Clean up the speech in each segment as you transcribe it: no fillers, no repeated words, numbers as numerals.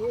2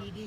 DD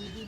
DD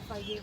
FIA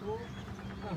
2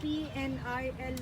PNIL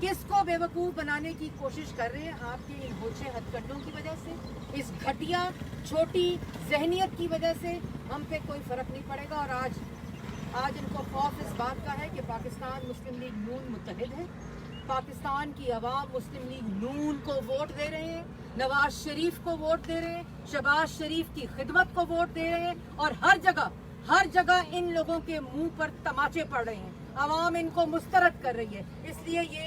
کس کو بیوقوف بنانے کی کوشش کر رہے ہیں؟ آپ کے ان ہوچے ہتھکنڈوں کی وجہ سے، اس گھٹیا چھوٹی ذہنیت کی وجہ سے ہم پہ کوئی فرق نہیں پڑے گا. اور آج ان کو خوف اس بات کا ہے کہ پاکستان مسلم لیگ نون متحد ہے، پاکستان کی عوام مسلم لیگ نون کو ووٹ دے رہے ہیں، نواز شریف کو ووٹ دے رہے ہیں، شہباز شریف کی خدمت کو ووٹ دے رہے ہیں، اور ہر جگہ ان لوگوں کے منہ پر تماچے پڑ رہے ہیں. عوام ان کو مسترد کر رہی ہے. اس لیے یہ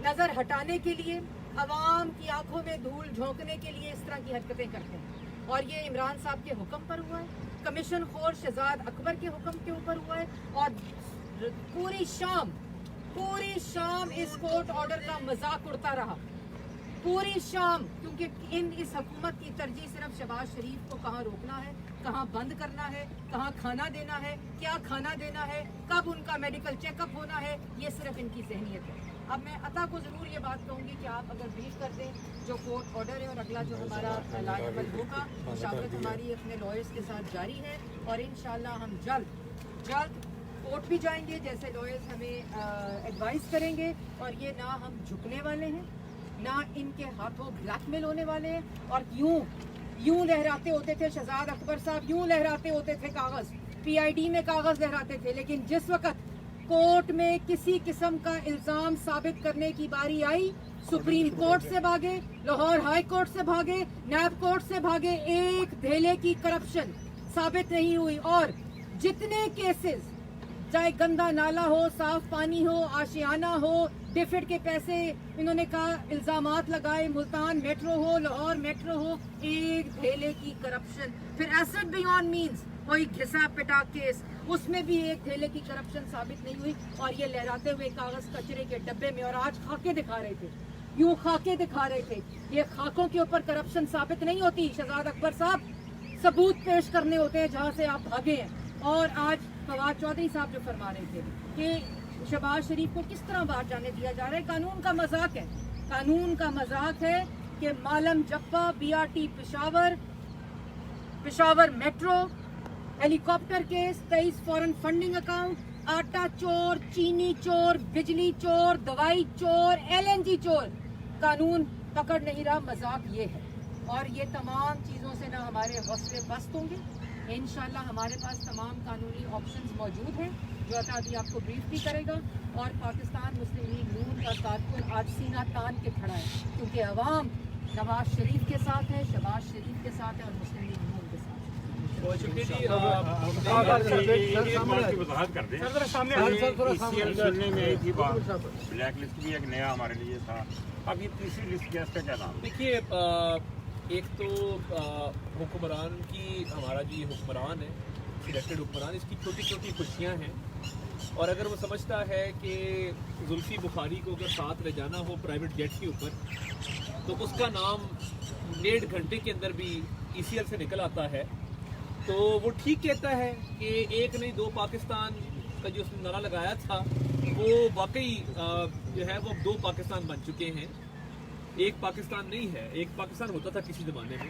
نظر ہٹانے کے لیے، عوام کی آنکھوں میں دھول جھونکنے کے لیے اس طرح کی حرکتیں کرتے ہیں. اور یہ عمران صاحب کے حکم پر ہوا ہے، کمیشن خور شہزاد اکبر کے حکم کے اوپر ہوا ہے. اور پوری شام اس کورٹ آرڈر کا مذاق اڑتا رہا، پوری شام. کیونکہ اس حکومت کی ترجیح صرف شہباز شریف کو کہاں روکنا ہے، کہاں بند کرنا ہے، کہاں کھانا دینا ہے، کیا کھانا دینا ہے، کب ان کا میڈیکل چیک اپ ہونا ہے. یہ صرف ان کی ذہنیت ہے. اب میں عطا کو ضرور یہ بات کہوں گی کہ آپ اگر بریف کر دیں جو کورٹ آرڈر ہے، اور اگلا جو ہمارا علاج عمل ہوگا، مشاورت ہماری اپنے لائرس کے ساتھ جاری ہے. اور انشاءاللہ ہم جلد کورٹ بھی جائیں گے جیسے لائرس ہمیں ایڈوائز کریں گے. اور یہ نہ ہم جھکنے والے ہیں، نہ ان کے ہاتھوں بلیک میل ہونے والے ہیں. اور یوں لہراتے ہوتے تھے شہزاد اکبر صاحب، یوں لہراتے ہوتے تھے کاغذ، PID میں کاغذ لہراتے تھے. لیکن جس وقت کورٹ میں کسی قسم کا الزام ثابت کرنے کی باری آئی، سپریم کورٹ سے بھاگے، لاہور ہائی کورٹ سے بھاگے، نیب کورٹ سے بھاگے. ایک دھیلے کی کرپشن ثابت نہیں ہوئی. اور جتنے کیسز، چاہے گندا نالا ہو، صاف پانی ہو، آشیانہ ہو، ڈیفڈ کے پیسے انہوں نے کہا الزامات لگائے، ملتان میٹرو ہو، لاہور میٹرو ہو، ایک دھیلے کی کرپشن. پھر ایسڈ بیونڈ مینز کوئی گھسا پٹا کیس، اس میں بھی ایک دھیلے کی کرپشن ثابت نہیں ہوئی. اور یہ لہراتے ہوئے کاغذ کچرے کے ڈبے میں، اور آج خاکے دکھا رہے تھے، یوں خاکے دکھا رہے تھے. یہ خاکوں کے اوپر کرپشن ثابت نہیں ہوتی شہزاد اکبر صاحب، ثبوت پیش کرنے ہوتے ہیں جہاں سے آپ بھاگے ہیں. اور آج فواد چودھری صاحب جو فرما رہے تھے کہ شہباز شریف کو کس طرح باہر جانے دیا جا رہا ہے، قانون کا مذاق ہے. قانون کا مذاق ہے کہ مالم جپا، BRT پشاور میٹرو، ہیلی کاپٹر کیس، 23 فورن فنڈنگ اکاؤنٹ، آٹا چور، چینی چور، بجلی چور، دوائی چور، LNG چور. قانون پکڑ نہیں رہا، مذاق یہ ہے. اور یہ تمام چیزوں سے نہ ہمارے حوصلے پست ہوں گے. انشاءاللہ ہمارے پاس تمام قانونی آپشنز موجود ہیں جو عطا بھی آپ کو بریف بھی کرے گا. اور پاکستان مسلم لیگ نون کا کارکن آج سینہ تان کے کھڑا ہے، کیونکہ عوام نواز شریف کے ساتھ ہے، شہباز شریف کے ساتھ ہے، اور مسلم لیگ نون کے ساتھ ہے. بہت شکریہ جی. بلیک لسٹ بھی ایک نیا ہمارے لیے تھا، اب یہ تیسری لسٹ کیا، اس کا کیا نام؟ دیکھیے، ایک تو حکمران کی، ہمارا جو یہ حکمران ہے، سلیکٹڈ حکمران، اس کی چھوٹی چھوٹی خوشیاں ہیں. اور اگر وہ سمجھتا ہے کہ زلفی بخاری کو اگر ساتھ لے جانا ہو پرائیویٹ جیٹ کے اوپر، تو اس کا نام 1.5 گھنٹے کے اندر بھی ECL سے نکل آتا ہے، تو وہ ٹھیک کہتا ہے کہ ایک نہیں دو پاکستان کا جو اس نے نعرہ لگایا تھا، وہ واقعی جو ہے وہ 2 پاکستان بن چکے ہیں. ایک پاکستان نہیں ہے، ایک پاکستان ہوتا تھا کسی زمانے میں.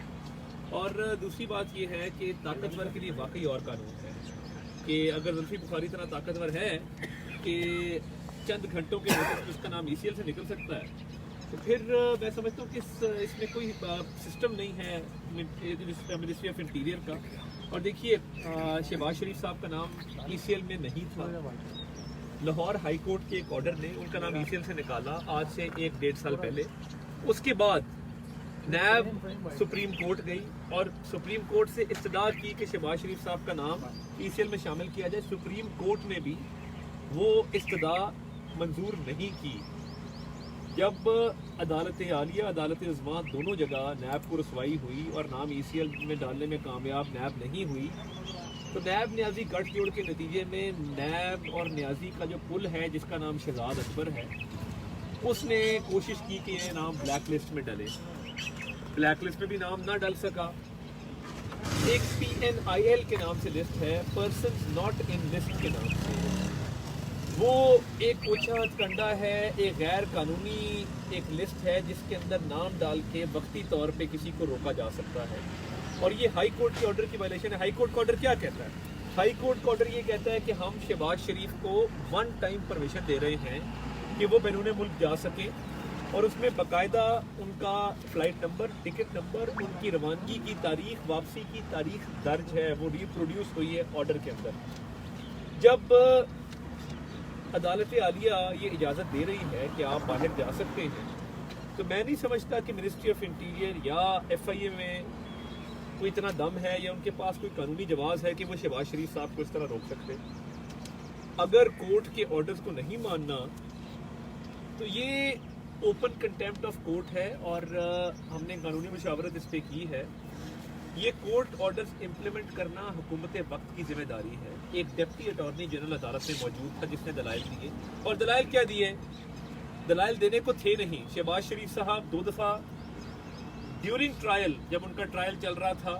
اور دوسری بات یہ ہے کہ طاقتور کے لیے واقعی اور قانون ہے کہ اگر زلفی بخاری اتنا طاقتور ہے کہ چند گھنٹوں کے نوٹس اس کا نام ECL سے نکل سکتا ہے، تو پھر میں سمجھتا ہوں کہ اس میں کوئی سسٹم نہیں ہے منسٹری آف انٹیریئر کا. اور دیکھیے، شہباز شریف صاحب کا نام ECL میں نہیں تھا. لاہور ہائی کورٹ کے ایک آرڈر نے ان کا نام ECL سے نکالا آج سے 1-1.5 سال پہلے. اس کے بعد نیب سپریم کورٹ گئی اور سپریم کورٹ سے استدعا کی کہ شہباز شریف صاحب کا نام ECL میں شامل کیا جائے. سپریم کورٹ نے بھی وہ استدعا منظور نہیں کی. جب عدالت عالیہ، عدالت عظمیٰ دونوں جگہ نیب کو رسوائی ہوئی اور نام ECL میں ڈالنے میں کامیاب نیب نہیں ہوئی، تو نیب نیازی گٹھ جوڑ کے نتیجے میں نیب اور نیازی کا جو پل ہے جس کا نام شہزاد اکبر ہے، اس نے کوشش کی کہ یہ نام بلیک لسٹ میں ڈلے. بلیک لسٹ میں بھی نام نہ ڈل سکا. ایک PNIL کے نام سے لسٹ ہے، پرسنز ناٹ ان لسٹ کے نام سے. وہ ایک اوچھا کنڈا ہے، ایک غیر قانونی ایک لسٹ ہے جس کے اندر نام ڈال کے وقتی طور پہ کسی کو روکا جا سکتا ہے. اور یہ ہائی کورٹ کے آرڈر کی وائلیشن ہے. ہائی کورٹ کا آرڈر کیا کہتا ہے؟ ہائی کورٹ کا آرڈر یہ کہتا ہے کہ ہم شہباز شریف کو 1 ٹائم پرمیشن دے رہے ہیں کہ وہ بیرون ملک جا سکیں، اور اس میں باقاعدہ ان کا فلائٹ نمبر، ٹکٹ نمبر، ان کی روانگی کی تاریخ، واپسی کی تاریخ درج ہے، وہ ریپروڈیوس ہوئی ہے آرڈر کے اندر. جب عدالت عالیہ یہ اجازت دے رہی ہے کہ آپ باہر جا سکتے ہیں، تو میں نہیں سمجھتا کہ منسٹری آف انٹیریئر یا ایف آئی اے میں کوئی اتنا دم ہے یا ان کے پاس کوئی قانونی جواز ہے کہ وہ شہباز شریف صاحب کو اس طرح روک سکتے. اگر کورٹ کے آرڈرز کو نہیں ماننا تو یہ اوپن کنٹیمپٹ آف کورٹ ہے، اور ہم نے قانونی مشاورت اس پہ کی ہے. یہ کورٹ آرڈرز امپلیمنٹ کرنا حکومت وقت کی ذمہ داری ہے. ایک ڈپٹی اٹارنی جنرل عدالت میں موجود تھا جس نے دلائل دیے، اور دلائل کیا دیے؟ دلائل دینے کو تھے نہیں. شہباز شریف صاحب 2 دفعہ ڈیورنگ ٹرائل، جب ان کا ٹرائل چل رہا تھا،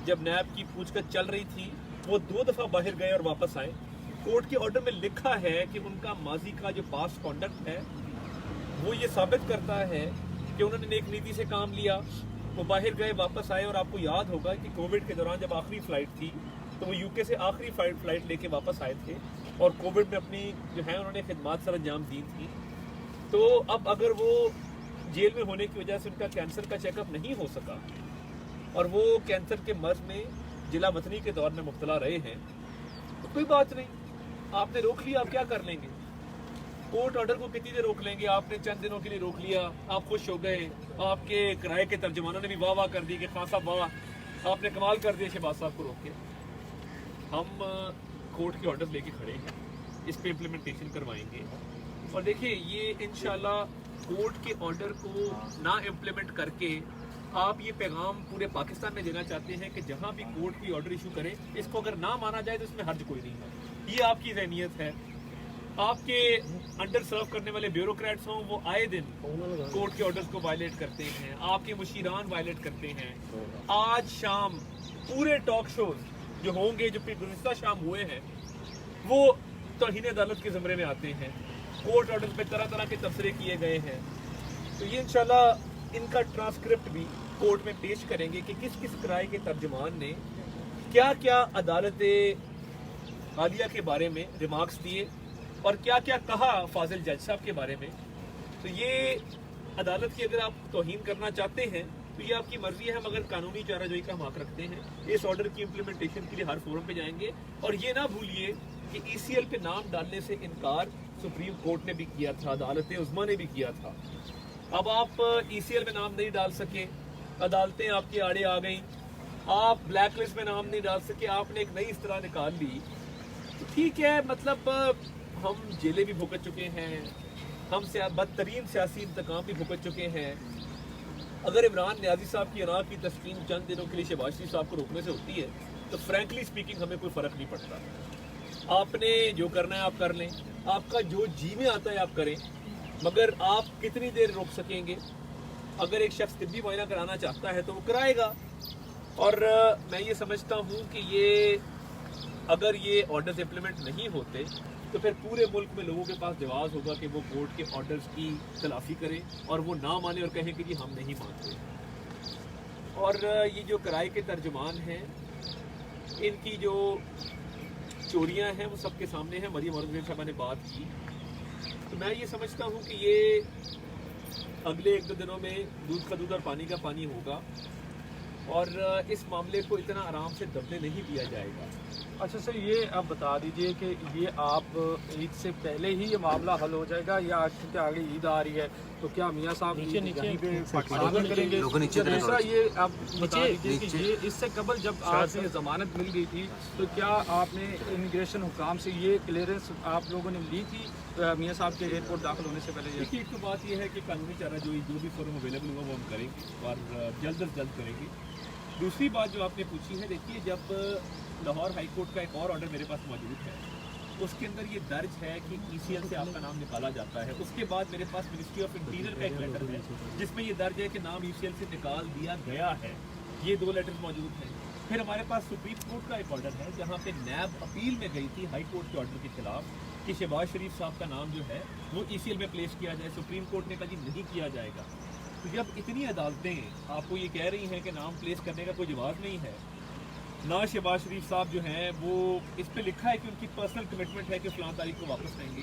جب نیب کی پوچھ گچھ چل رہی تھی، وہ 2 دفعہ باہر گئے اور واپس آئے. کورٹ کے آرڈر میں لکھا ہے کہ ان کا ماضی کا جو پاسٹ کانڈکٹ ہے وہ یہ ثابت کرتا ہے کہ انہوں نے نیک نیتی سے کام لیا. وہ باہر گئے، واپس آئے، اور آپ کو یاد ہوگا کہ کووڈ کے دوران جب آخری فلائٹ تھی تو وہ یو کے سے آخری فلائٹ لے کے واپس آئے تھے، اور کووڈ میں اپنی جو ہے انہوں نے خدمات سر انجام دی تھی. تو اب اگر وہ جیل میں ہونے کی وجہ سے ان کا کینسر کا چیک اپ نہیں ہو سکا، اور وہ کینسر کے مرض میں جلا وطنی کے دور میں مبتلا رہے ہیں، تو کوئی بات نہیں، آپ نے روک لیا، آپ کیا کر لیں گے؟ کورٹ آرڈر کو کتنی دیر روک لیں گے؟ آپ نے چند دنوں کے لیے روک لیا، آپ خوش ہو گئے، آپ کے کرائے کے ترجمانوں نے بھی واہ واہ کر دی کہ خان صاحب واہ، آپ نے کمال کر دیا شہباز صاحب کو روک کے. ہم کورٹ کے آرڈر لے کے کھڑے ہیں، اس پہ امپلیمنٹیشن کروائیں گے. اور دیکھیں، یہ انشاءاللہ کورٹ کے آرڈر کو نہ امپلیمنٹ کر کے آپ یہ پیغام پورے پاکستان میں دینا چاہتے ہیں کہ جہاں بھی کورٹ کی آرڈر ایشو کرے، اس کو اگر نہ مانا جائے تو اس میں حرج کوئی نہیں ہے. یہ آپ کی ذہنیت ہے. آپ کے انڈر سرو کرنے والے بیوروکریٹس ہوں، وہ آئے دن کورٹ کے آرڈرز کو وائلیٹ کرتے ہیں، آپ کے مشیران وائلیٹ کرتے ہیں. آج شام پورے ٹاک شوز جو ہوں گے، جو گزشتہ شام ہوئے ہیں، وہ توہین عدالت کے زمرے میں آتے ہیں. کورٹ آرڈرز پہ طرح طرح کے تبصرے کیے گئے ہیں. تو یہ انشاءاللہ ان کا ٹرانسکرپٹ بھی کورٹ میں پیش کریں گے کہ کس کس کرائے کے ترجمان نے کیا کیا عدالت عالیہ کے بارے میں ریمارکس دیے اور کیا کیا کہا فاضل جج صاحب کے بارے میں. تو یہ عدالت کی اگر آپ توہین کرنا چاہتے ہیں تو یہ آپ کی مرضی ہے، مگر قانونی چارہ جوئی کا ہم حق رکھتے ہیں. اس آرڈر کی امپلیمنٹیشن کے لیے ہر فورم پہ جائیں گے. اور یہ نہ بھولیے کہ ای سی ایل پہ نام ڈالنے سے انکار سپریم کورٹ نے بھی کیا تھا، عدالت عظمیٰ نے بھی کیا تھا. اب آپ ای سی ایل میں نام نہیں ڈال سکے، عدالتیں آپ کے آڑے آ گئیں، آپ بلیک لسٹ میں نام نہیں ڈال سکے، آپ نے ایک نئی اصطلاح نکال لی. تو ٹھیک ہے، مطلب ہم جیلیں بھی بھگت چکے ہیں، ہم بدترین سیاسی انتقام بھی بھگت چکے ہیں. اگر عمران نیازی صاحب کی عراق کی تسکین چند دنوں کے لیے شہباز شریف صاحب کو روکنے سے ہوتی ہے تو فرینکلی سپیکنگ ہمیں کوئی فرق نہیں پڑتا. آپ نے جو کرنا ہے آپ کر لیں، آپ کا جو جی میں آتا ہے آپ کریں، مگر آپ کتنی دیر روک سکیں گے؟ اگر ایک شخص طبی معائنہ کرانا چاہتا ہے تو وہ کرائے گا. اور میں یہ سمجھتا ہوں کہ اگر یہ آرڈرز امپلیمنٹ نہیں ہوتے تو پھر پورے ملک میں لوگوں کے پاس جواز ہوگا کہ وہ کورٹ کے آرڈرز کی خلافی کریں اور وہ نہ مانے اور کہیں کہ جی ہم نہیں مانتے. اور یہ جو کرائے کے ترجمان ہیں، ان کی جو چوریاں ہیں وہ سب کے سامنے ہیں. مریم اورنگزیب صاحبہ نے بات کی، تو میں یہ سمجھتا ہوں کہ یہ اگلے 1-2 دنوں میں دودھ کا دودھ اور پانی کا پانی ہوگا، اور اس معاملے کو اتنا آرام سے دبنے نہیں دیا جائے گا. اچھا سر، یہ آپ بتا دیجئے کہ یہ آپ عید سے پہلے ہی یہ معاملہ حل ہو جائے گا، یا کیونکہ آگے عید آ رہی ہے تو کیا میاں صاحب یہیں پہ پاکستان میں کریں گے؟ دوسرا یہ آپ بتا دیجئے کہ یہ اس سے قبل جب آپ نے ضمانت مل گئی تھی تو کیا آپ نے امیگریشن حکام سے یہ کلیئرنس آپ لوگوں نے لی تھی میاں صاحب کے ایئرپورٹ داخل ہونے سے پہلے؟ دیکھیے، ایک تو بات یہ ہے کہ قانونی چارہ جو بھی فورم اویلیبل ہوگا وہ ہم کریں گے اور جلد از جلد کریں گے. دوسری بات جو آپ نے پوچھی ہے، دیکھیے جب لاہور ہائی کورٹ کا ایک اور آرڈر میرے پاس موجود ہے، اس کے اندر یہ درج ہے کہ ای سی ایل سے آپ کا نام نکالا جاتا ہے. اس کے بعد میرے پاس منسٹری آف انٹیریئر کا ایک لیٹر ہے جس میں یہ درج ہے کہ نام ای سی ایل سے نکال دیا گیا ہے. یہ 2 لیٹر موجود ہیں. پھر ہمارے پاس سپریم کورٹ کا ایک آرڈر ہے جہاں پہ نیب اپیل میں گئی تھی ہائی کورٹ کے آرڈر کے خلاف کہ شہباز شریف صاحب کا نام جو ہے وہ ای سی ایل میں پلیس کیا جائے. سپریم کورٹ نے کہا جی نہیں کیا جائے گا. تو جب اتنی عدالتیں آپ کو یہ کہہ رہی ہیں کہ نام پلیس کرنے کا کوئی جواز نہیں ہے، نہ شہباز شریف صاحب جو ہیں وہ اس پہ لکھا ہے کہ ان کی پرسنل کمٹمنٹ ہے کہ فلاں تاریخ کو واپس آئیں گے،